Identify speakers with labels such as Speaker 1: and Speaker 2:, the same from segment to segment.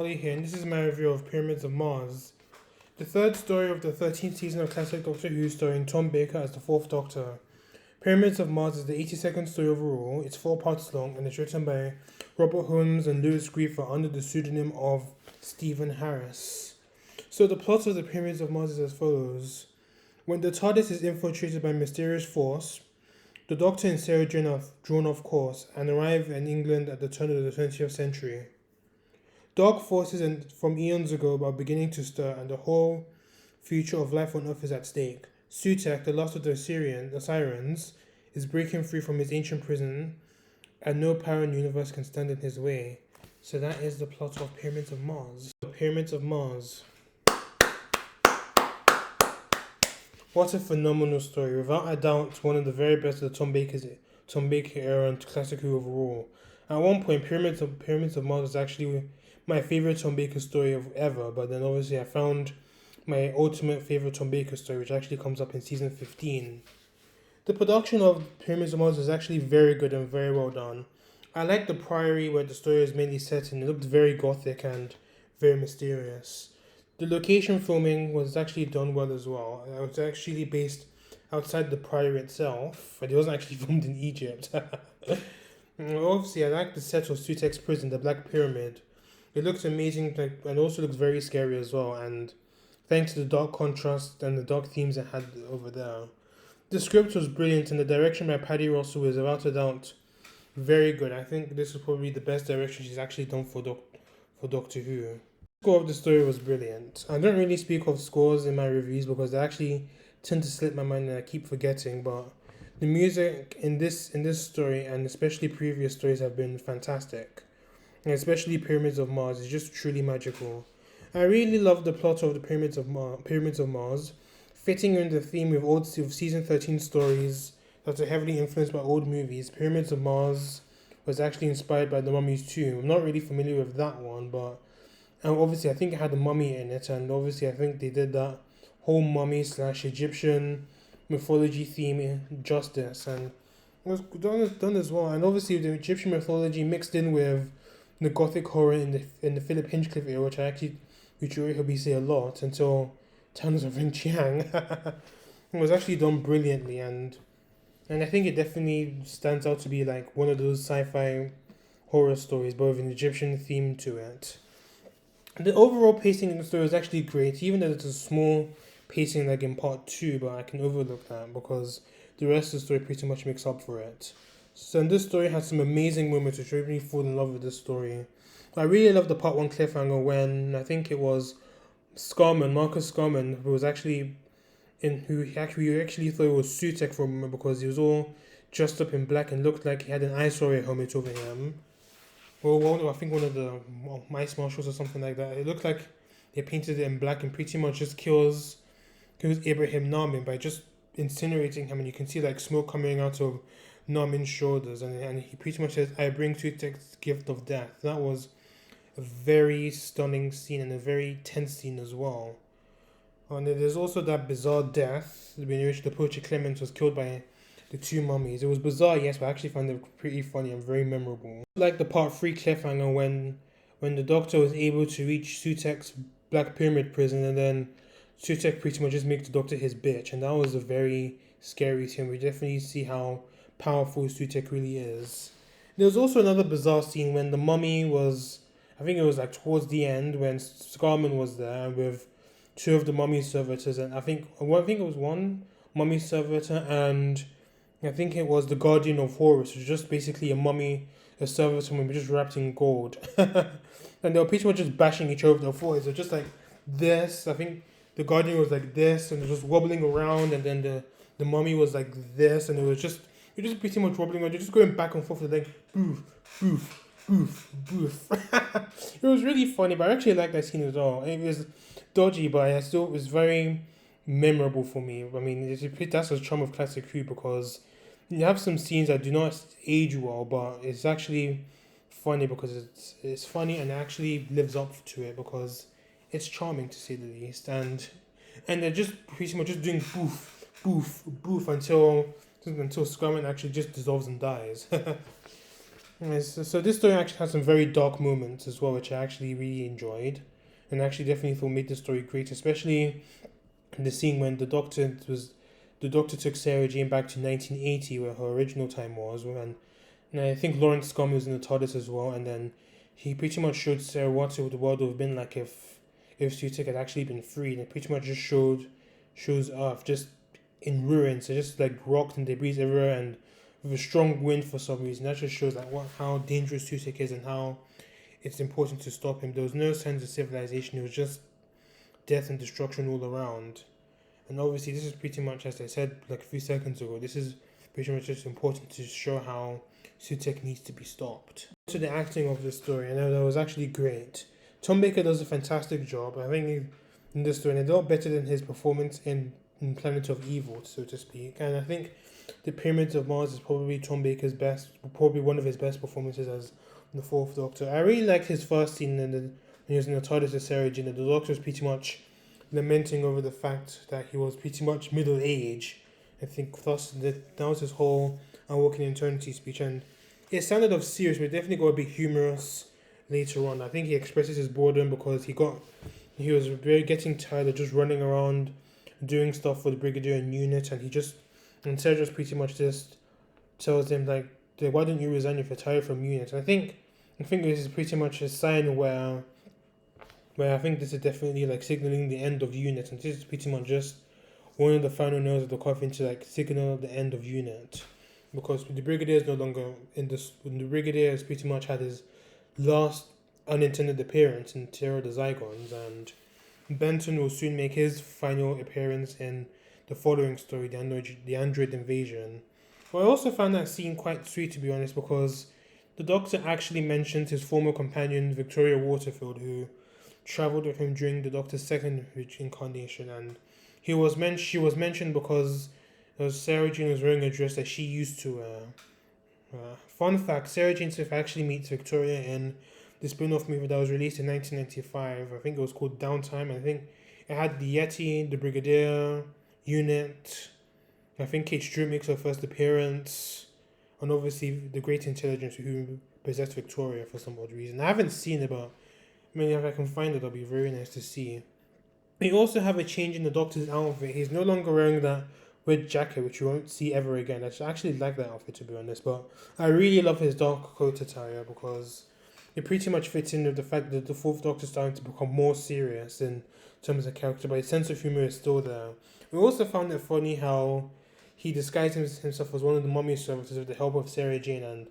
Speaker 1: Oli here, and this is my review of Pyramids of Mars, the third story of the 13th season of classic Doctor Who, starring Tom Baker as the fourth Doctor. Pyramids of Mars is the 82nd story overall. It's 4 parts long and is written by Robert Holmes and Louis Griefer under the pseudonym of Stephen Harris. So the plot of the Pyramids of Mars is as follows. When the TARDIS is infiltrated by a mysterious force, the Doctor and Sarah Jane are drawn off course and arrive in England at the turn of the 20th century. Dark forces from eons ago are beginning to stir, and the whole future of life on Earth is at stake. Sutek, the last of the Sirens, is breaking free from his ancient prison, and no power in the universe can stand in his way. So that is the plot of Pyramids of Mars. The Pyramids of Mars. What a phenomenal story! Without a doubt, one of the very best of the Tom Baker era and classic Who overall. At one point, Pyramids of Mars was actually my favorite Tom Baker story of ever, but then obviously I found my ultimate favorite Tom Baker story, which actually comes up in season 15. The production of Pyramids of Mars is actually very good and very well done. I like the priory where the story is mainly set in. It looked very gothic and very mysterious. The location filming was actually done well as well. It was actually based outside the priory itself, but it wasn't actually filmed in Egypt. Obviously, I like the set of Sutek's prison, the Black Pyramid. It looks amazing, and also looks very scary as well. And thanks to the dark contrast and the dark themes it had over there, the script was brilliant, and the direction by Paddy Russell is without a doubt very good. I think this is probably the best direction she's actually done for Doctor Who. The score of the story was brilliant. I don't really speak of scores in my reviews because they actually tend to slip my mind and I keep forgetting. But the music in this story, and especially previous stories, have been fantastic. And especially Pyramids of Mars is just truly magical. I really love the plot of the Pyramids of Mars, fitting in the theme of season 13 stories that are heavily influenced by old movies. Pyramids of Mars was actually inspired by The Mummy's Tomb. I'm not really familiar with that one, but obviously I think it had a mummy in it, and obviously I think they did that whole mummy slash Egyptian mythology theme justice, and it was done as well. And obviously the Egyptian mythology mixed in with the gothic horror in the Philip Hinchcliffe era, which you heard me say a lot until Towns of Ring Chiang. It was actually done brilliantly, and I think it definitely stands out to be like one of those sci-fi horror stories, but with an Egyptian theme to it. The overall pacing in the story is actually great, even though it's a small pacing like in part 2, but I can overlook that because the rest of the story pretty much makes up for it. So and this story has some amazing moments which made me fall in love with this story. I really love the part 1 cliffhanger when I think it was Marcus Scarman, who was actually you actually thought it was Sutek for a moment because he was all dressed up in black and looked like he had an ice warrior helmet over him. I think one of the mice marshals or something like that. It looked like they painted it in black and pretty much just kills Abraham Narmin by just incinerating him, and you can see like smoke coming out of Narmin's shoulders, and he pretty much says, "I bring Sutek's gift of death." That was a very stunning scene and a very tense scene as well. And there's also that bizarre death in which the poacher Clement was killed by the 2 mummies. It was bizarre, yes, but I actually found it pretty funny and very memorable. Like the part 3 cliffhanger when the Doctor was able to reach Sutek's Black Pyramid prison, and then Sutek pretty much just makes the Doctor his bitch, and that was a very scary scene. We definitely see how powerful Sutek really is. There was also another bizarre scene when the mummy was, I think it was like towards the end when Scarman was there with 2 of the mummy servitors, and I think it was one mummy servitor, and I think it was the Guardian of Horus, which was just basically a servitor woman just wrapped in gold. And they were pretty much just bashing each other with their foreheads. They're just like this. I think the Guardian was like this, and it was just wobbling around, and then the mummy was like this, and you're just pretty much wobbling around. You're just going back and forth with like boof, boof, boof, boof. It was really funny, but I actually liked that scene as well. It was dodgy, but it still was very memorable for me. I mean, that's the charm of classic Who, because you have some scenes that do not age well, but it's actually funny because it's funny and it actually lives up to it because it's charming to say the least, and they're just pretty much just doing boof, boof, boof until Scarman actually just dissolves and dies. Yes, so this story actually has some very dark moments as well, which I actually really enjoyed, and actually definitely thought made the story great, especially the scene when the doctor took Sarah Jane back to 1980, where her original time was, and I think Lawrence Gomez was in the TARDIS as well, and then he pretty much showed Sarah what the world would have been like if Sutek had actually been freed, and pretty much just shows Earth just in ruins, so just like rocks and debris everywhere, and with a strong wind for some reason. That just shows like how dangerous Sutek is and how it's important to stop him. There was no signs of civilization; it was just death and destruction all around. And obviously, this is pretty much, as I said like a few seconds ago, this is pretty much just important to show how Sutek needs to be stopped. To the acting of the story, I know that was actually great. Tom Baker does a fantastic job. I think in this story, and a lot better than his performance in Planet of Evil, so to speak. And I think the Pyramids of Mars is probably Tom Baker's best, probably one of his best performances as the Fourth Doctor. I really liked his first scene when he was in the TARDIS with Sarah Jane. The Doctor was pretty much lamenting over the fact that he was pretty much middle age. I think thus that was his whole "I Walk in Eternity" speech, and it sounded of serious, but definitely got a bit humorous later on. I think he expresses his boredom because he was very getting tired of just running around doing stuff for the Brigadier and unit, and Sarah just pretty much just tells him like, why don't you resign if you're tired from unit? And I think this is pretty much a sign where I think this is definitely like signaling the end of unit, and this is pretty much just one of the final nails of the coffin to like signal the end of unit, because the Brigadier is no longer in this. The Brigadier has pretty much had his last unintended appearance in Terror of the Zygons, and Benton will soon make his final appearance in the following story, the Android Invasion. But I also found that scene quite sweet, to be honest, because the Doctor actually mentions his former companion Victoria Waterfield, who travelled with him during the Doctor's second incarnation, and she was mentioned because Sarah Jane was wearing a dress that she used to wear. Fun fact: Sarah Jane Smith actually meets Victoria in the spin-off movie that was released in 1995. I think it was called Downtime. I think it had the Yeti, the Brigadier, Unit. I think Kate Stewart makes her first appearance, and obviously the Great Intelligence who possessed Victoria for some odd reason. I haven't seen it, but maybe if I can find it, it'll be very nice to see. We also have a change in the Doctor's outfit. He's no longer wearing that red jacket, which you won't see ever again. I actually like that outfit, to be honest, but I really love his dark coat attire because it pretty much fits in with the fact that the Fourth Doctor is starting to become more serious in terms of character, but his sense of humor is still there. We also found it funny how he disguised himself as one of the mummy servitors with the help of Sarah Jane, and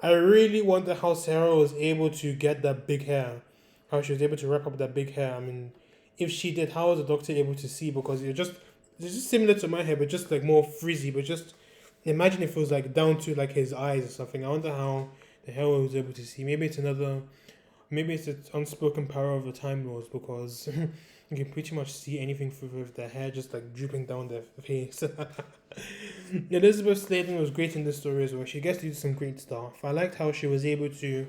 Speaker 1: I really wonder how Sarah was able to get that big hair, how she was able to wrap up that big hair. I mean, if she did, how was the Doctor able to see? Because it's just similar to my hair, but just like more frizzy. But just imagine if it was like down to like his eyes or something. I wonder how the hell was able to see. Maybe it's an unspoken power of the Time Lords, because you can pretty much see anything with their hair just like drooping down their face. Elizabeth Sladen was great in this story as well. She gets to do some great stuff. I liked how she was able to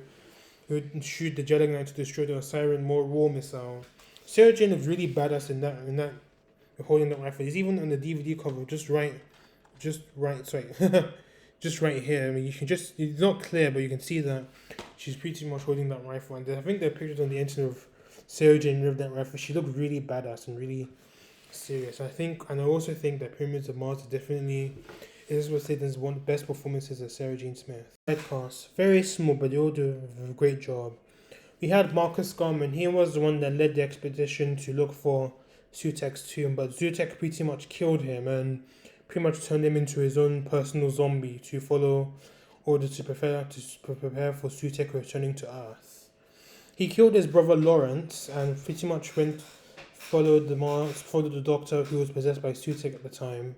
Speaker 1: shoot the Jedi Knight to destroy the Siren War missile. Sarah Jane was really badass in that holding that rifle. It's even on the DVD cover, just right, sorry, just right here. I mean, it's not clear, but you can see that she's pretty much holding that rifle. And I think there are pictures on the internet of Sarah Jane with that rifle. She looked really badass and really serious. And I also think that Pyramids of Mars is definitely Elizabeth Sladen's one of the best performances as Sarah Jane Smith. Sidecast, very small, but they all do a great job. We had Marcus Garman. He was the one that led the expedition to look for Sutek's tomb, but Sutek pretty much killed him and pretty much turned him into his own personal zombie to follow orders to prepare for Sutek returning to Earth. He killed his brother Lawrence and pretty much followed the Doctor, who was possessed by Sutek at the time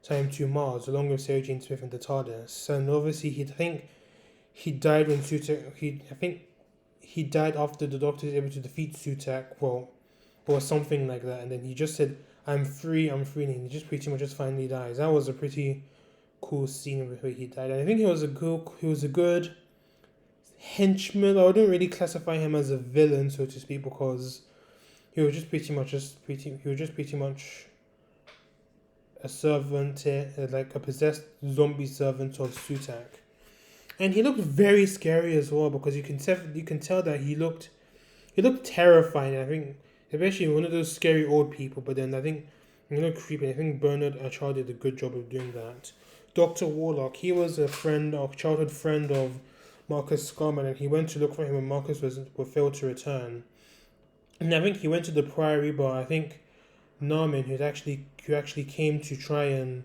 Speaker 1: to Mars, along with Sarah Jane Smith and the TARDIS. And obviously, he died when he died after the Doctor was able to defeat Sutek, or something like that. And then he just said, I'm free, and he just pretty much just finally dies. That was a pretty cool scene where he died. And I think he was a good henchman. I wouldn't really classify him as a villain, so to speak, because he was just pretty much a servant, like a possessed zombie servant of Sutek. And he looked very scary as well because you can tell that he looked terrifying. I think especially one of those scary old people. But then I think creepy. I think Bernard Achard did a good job of doing that. Doctor Warlock, he was a childhood friend of Marcus Garman, and he went to look for him when Marcus was failed to return. And I think he went to the Priory, but I think Narman, who actually came to try and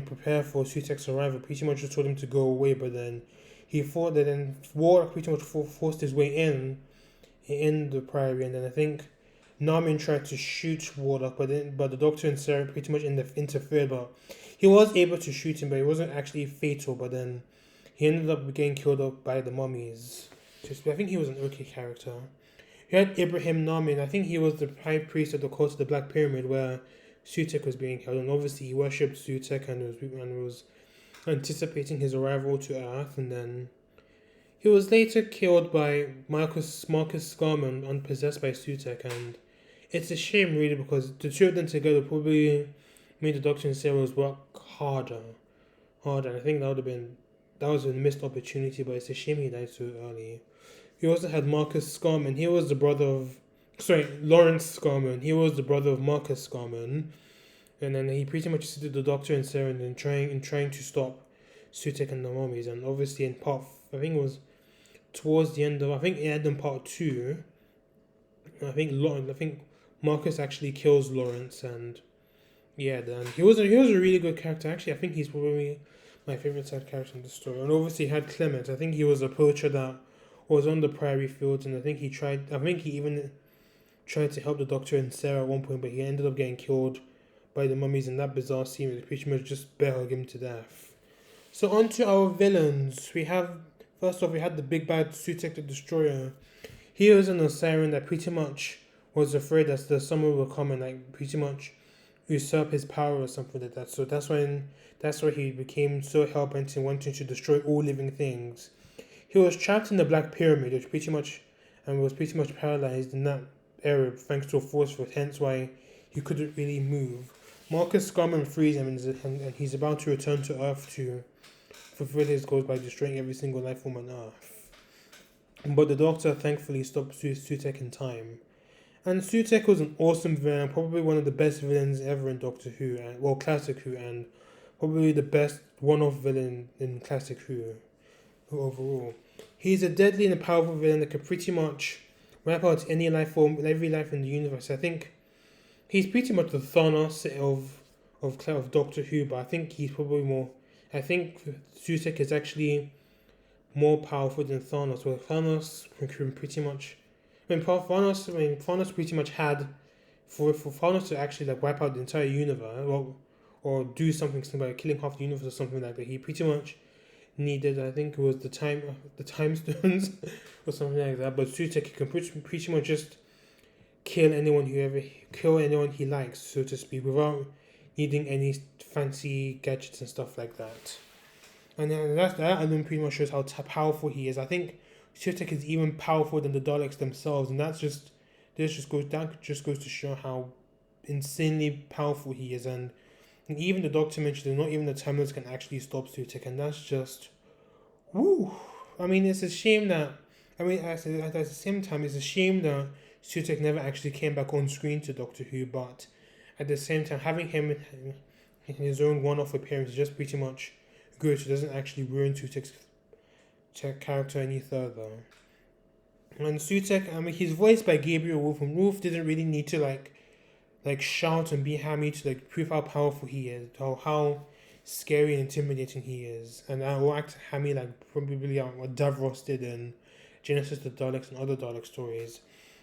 Speaker 1: prepare for Sutek's arrival, pretty much just told him to go away. But then he thought that then Warlock pretty much forced his way in the Priory, and then I think Narman tried to shoot Warlock, but the Doctor and Sarah pretty much interfered. But he was able to shoot him, but it wasn't actually fatal. But then he ended up getting killed up by the mummies. I think he was an okay character. You had Ibrahim Namin. I think he was the high priest of the cult of the Black Pyramid, where Sutek was being held, and obviously he worshipped Sutek and was anticipating his arrival to Earth. And then he was later killed by Marcus Garman, unpossessed by Sutek. And it's a shame, really, because the two of them together probably made the Doctor and Sarah's work harder. And I think that was a missed opportunity. But it's a shame he died so early. He also had Marcus Garman. He was the brother of... Lawrence Garman. He was the brother of Marcus Garman. And then he pretty much assisted the Doctor and Sarah in trying to stop Sutek and the mummies. And obviously in I think it was towards the end of... I think it had in part 2. I think Marcus actually kills Lawrence. And yeah, then he was a really good character. Actually, I think he's probably my favorite side character in the story. And obviously he had Clement. I think he was a poacher that was on the prairie fields, and I think he even tried to help the Doctor and Sarah at one point, but he ended up getting killed by the mummies in that bizarre scene where they pretty much just bear hug him to death. So on to our villains. First off, we had the big bad Sutek the Destroyer. He was an Osiris that pretty much was afraid that someone would come and like pretty much usurp his power or something like that. So that's why he became so hell-bent and wanting to destroy all living things. He was trapped in the Black Pyramid, was pretty much paralyzed in that area thanks to a force field, hence why he couldn't really move. Marcus Garman frees him, and he's about to return to Earth to fulfill his goals by destroying every single life form on Earth. But the Doctor thankfully stopped Sutek in time. And Sutek was an awesome villain, probably one of the best villains ever in Doctor Who, Classic Who, and probably the best one-off villain in Classic Who overall. He's a deadly and a powerful villain that could pretty much wipe out any life form, every life in the universe. I think he's pretty much the Thanos of Doctor Who, but I think he's probably more. I think Sutek is actually more powerful than Thanos. Well, Thanos can pretty much. Thanos pretty much had for Thanos to actually like wipe out the entire universe, or do something by killing half the universe or something like that. He pretty much needed, I think it was the time stones or something like that. But Sutek can pretty much just kill anyone he likes, so to speak, without needing any fancy gadgets and stuff like that. And then that alone pretty much shows how powerful he is. I think Sutek is even powerful than the Daleks themselves, and that just goes to show how insanely powerful he is. And even the Doctor mentioned that not even the Time Lords can actually stop Sutek, and that's just, woo. I mean, it's a shame that, at the same time, it's a shame that Sutek never actually came back on screen to Doctor Who, but at the same time, having him in his own one-off appearance is just pretty much good. So it doesn't actually ruin Sutek's character any further. And Sutek, he's voiced by Gabriel Wolf, and Wolf didn't really need to like shout and be hammy to like prove how powerful he is, how scary and intimidating he is. And I will act hammy like probably what Davros did in Genesis the Daleks and other Dalek stories.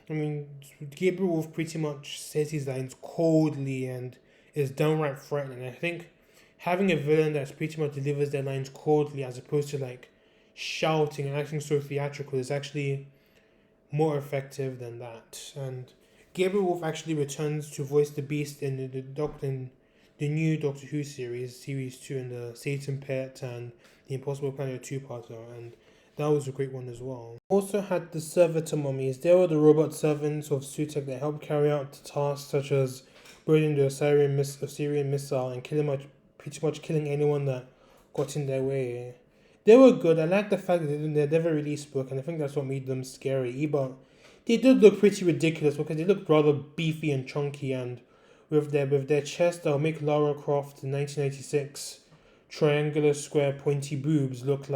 Speaker 1: I mean, Gabriel Wolf pretty much says his lines coldly and is downright frightening. I think having a villain that pretty much delivers their lines coldly as opposed to like shouting and acting so theatrical is actually more effective than that. And Gabriel Wolf actually returns to voice the Beast in the new Doctor Who series 2, in the Satan Pit and the Impossible Planet 2-parter, and that was a great one as well. Also had the Servitor Mummies. They were the robot servants of Sutek that helped carry out tasks such as building the Osirian missile and pretty much killing anyone that got in their way. They were good. I like the fact that they never really spoke, and I think that's what made them scary. But they did look pretty ridiculous because they looked rather beefy and chunky, and with their chest, that'll make Lara Croft in 1996 triangular, square, pointy boobs look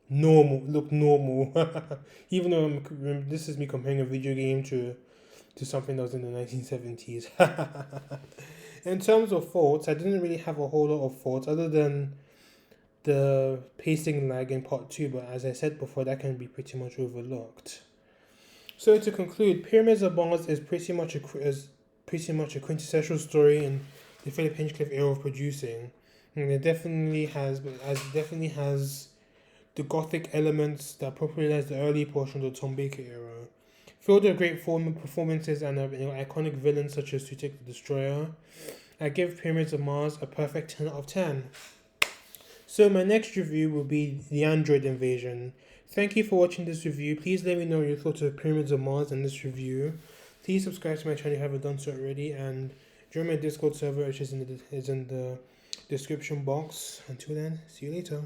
Speaker 1: normal. Even though this is me comparing a video game to something that was in the 1970s. In terms of faults, I didn't really have a whole lot of faults other than the pacing lag in part 2, but as I said before, that can be pretty much overlooked. So to conclude, Pyramids of Mars is pretty much a quintessential story in the Philip Hinchcliffe era of producing. And it definitely has the gothic elements that popularized the early portion of the Tom Baker era. Filled with great performances and iconic villains such as Tutek the Destroyer, I give Pyramids of Mars a perfect 10 out of 10. So my next review will be The Android Invasion. Thank you for watching this review. Please let me know your thoughts of Pyramids of Mars in this review. Please subscribe to my channel if you haven't done so already, and join my Discord server, which is in the description box. Until then, see you later.